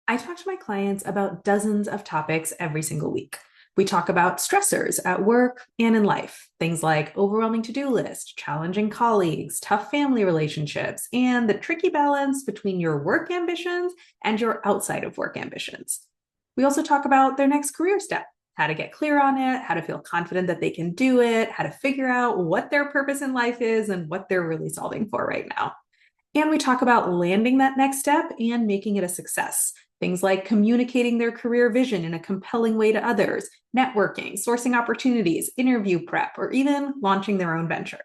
I talk to my clients about dozens of topics every single week. We talk about stressors at work and in life, things like overwhelming to-do list, challenging colleagues, tough family relationships, and the tricky balance between your work ambitions and your outside of work ambitions. We also talk about their next career step, how to get clear on it, how to feel confident that they can do it, how to figure out what their purpose in life is and what they're really solving for right now. And we talk about landing that next step and making it a success. Things like communicating their career vision in a compelling way to others, networking, sourcing opportunities, interview prep, or even launching their own venture.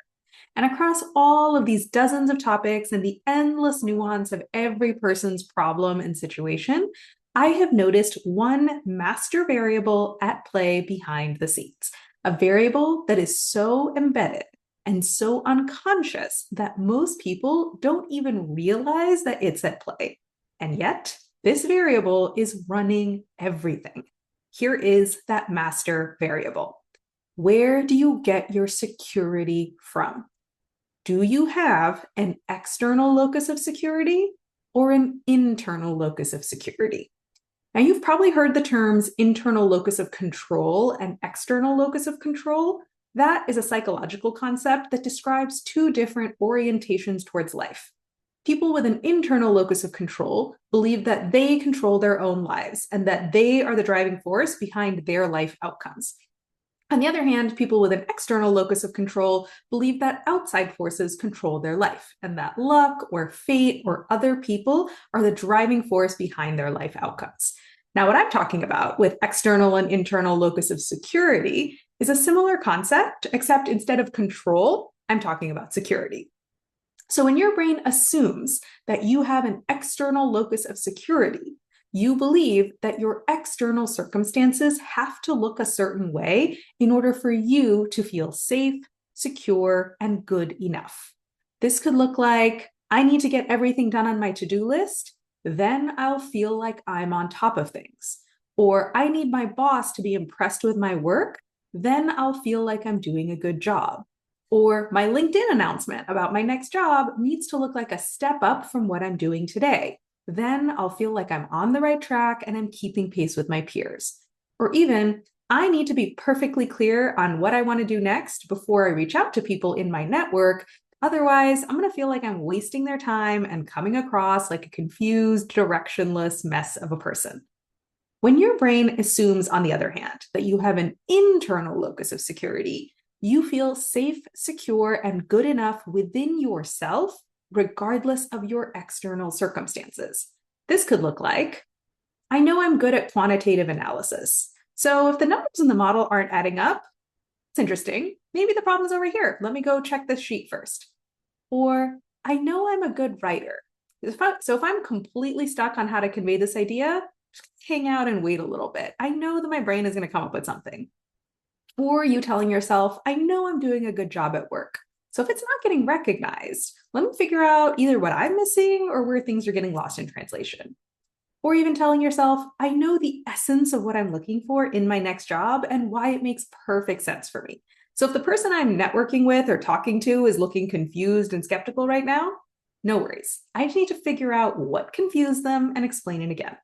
And across all of these dozens of topics and the endless nuance of every person's problem and situation, I have noticed one master variable at play behind the scenes, a variable that is so embedded and so unconscious that most people don't even realize that it's at play. And yet, this variable is running everything. Here is that master variable. Where do you get your security from? Do you have an external locus of security or an internal locus of security? Now, you've probably heard the terms internal locus of control and external locus of control. That is a psychological concept that describes two different orientations towards life. People with an internal locus of control believe that they control their own lives and that they are the driving force behind their life outcomes. On the other hand, people with an external locus of control believe that outside forces control their life and that luck or fate or other people are the driving force behind their life outcomes. Now, what I'm talking about with external and internal locus of security is a similar concept, except instead of control, I'm talking about security. So when your brain assumes that you have an external locus of security, you believe that your external circumstances have to look a certain way in order for you to feel safe, secure, and good enough. This could look like, I need to get everything done on my to-do list, then I'll feel like I'm on top of things. Or I need my boss to be impressed with my work, then I'll feel like I'm doing a good job. Or my LinkedIn announcement about my next job needs to look like a step up from what I'm doing today. Then I'll feel like I'm on the right track and I'm keeping pace with my peers. Or even, I need to be perfectly clear on what I want to do next before I reach out to people in my network. Otherwise, I'm going to feel like I'm wasting their time and coming across like a confused, directionless mess of a person. When your brain assumes, on the other hand, that you have an internal locus of security, you feel safe, secure, and good enough within yourself, regardless of your external circumstances. This could look like, I know I'm good at quantitative analysis. So if the numbers in the model aren't adding up, it's interesting. Maybe the problem's over here. Let me go check this sheet first. Or I know I'm a good writer. So if I'm completely stuck on how to convey this idea, just hang out and wait a little bit. I know that my brain is going to come up with something. Or you telling yourself, I know I'm doing a good job at work. So if it's not getting recognized, let me figure out either what I'm missing or where things are getting lost in translation. Or even telling yourself, I know the essence of what I'm looking for in my next job and why it makes perfect sense for me. So if the person I'm networking with or talking to is looking confused and skeptical right now, no worries. I just need to figure out what confused them and explain it again.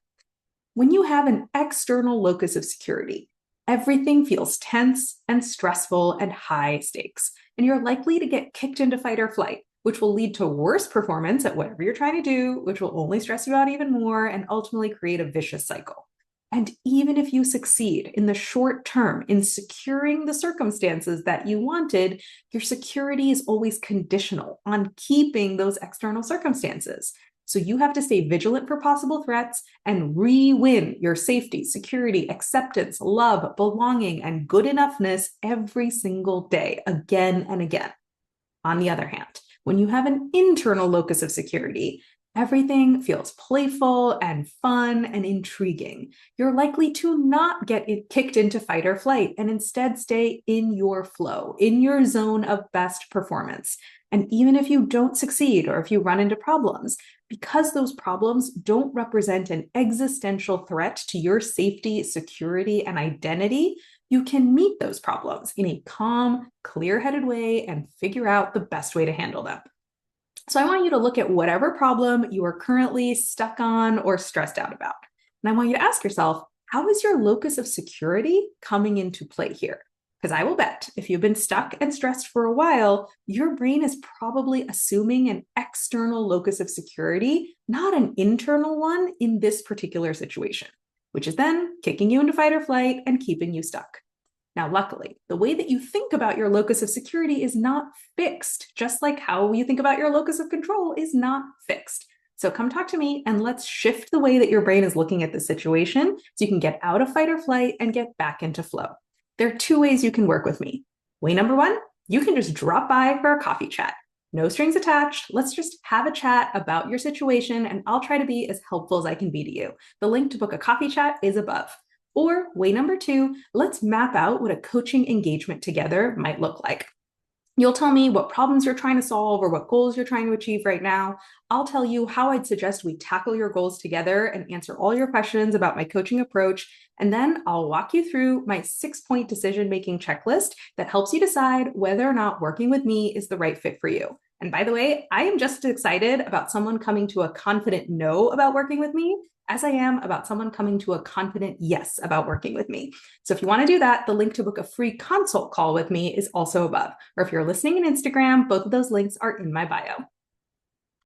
When you have an external locus of security, everything feels tense and stressful and high stakes, and you're likely to get kicked into fight or flight, which will lead to worse performance at whatever you're trying to do, which will only stress you out even more and ultimately create a vicious cycle. And even if you succeed in the short term in securing the circumstances that you wanted, your security is always conditional on keeping those external circumstances. So you have to stay vigilant for possible threats and re-win your safety, security, acceptance, love, belonging, and good enoughness every single day, again and again. On the other hand, when you have an internal locus of security, everything feels playful and fun and intriguing. You're likely to not get kicked into fight or flight and instead stay in your flow, in your zone of best performance. And even if you don't succeed or if you run into problems, because those problems don't represent an existential threat to your safety, security, and identity, you can meet those problems in a calm, clear-headed way and figure out the best way to handle them. So I want you to look at whatever problem you are currently stuck on or stressed out about. And I want you to ask yourself, how is your locus of security coming into play here? Because I will bet if you've been stuck and stressed for a while, your brain is probably assuming an external locus of security, not an internal one in this particular situation, which is then kicking you into fight or flight and keeping you stuck. Now, luckily, the way that you think about your locus of security is not fixed, just like how you think about your locus of control is not fixed. So come talk to me and let's shift the way that your brain is looking at the situation so you can get out of fight or flight and get back into flow. There are two ways you can work with me. Way number one, you can just drop by for a coffee chat. No strings attached. Let's just have a chat about your situation and I'll try to be as helpful as I can be to you. The link to book a coffee chat is above. Or way number two, let's map out what a coaching engagement together might look like. You'll tell me what problems you're trying to solve or what goals you're trying to achieve right now. I'll tell you how I'd suggest we tackle your goals together and answer all your questions about my coaching approach. And then I'll walk you through my 6-point decision-making checklist that helps you decide whether or not working with me is the right fit for you. And by the way, I am just as excited about someone coming to a confident no about working with me as I am about someone coming to a confident yes about working with me. So if you want to do that, the link to book a free consult call with me is also above. Or if you're listening on Instagram, both of those links are in my bio.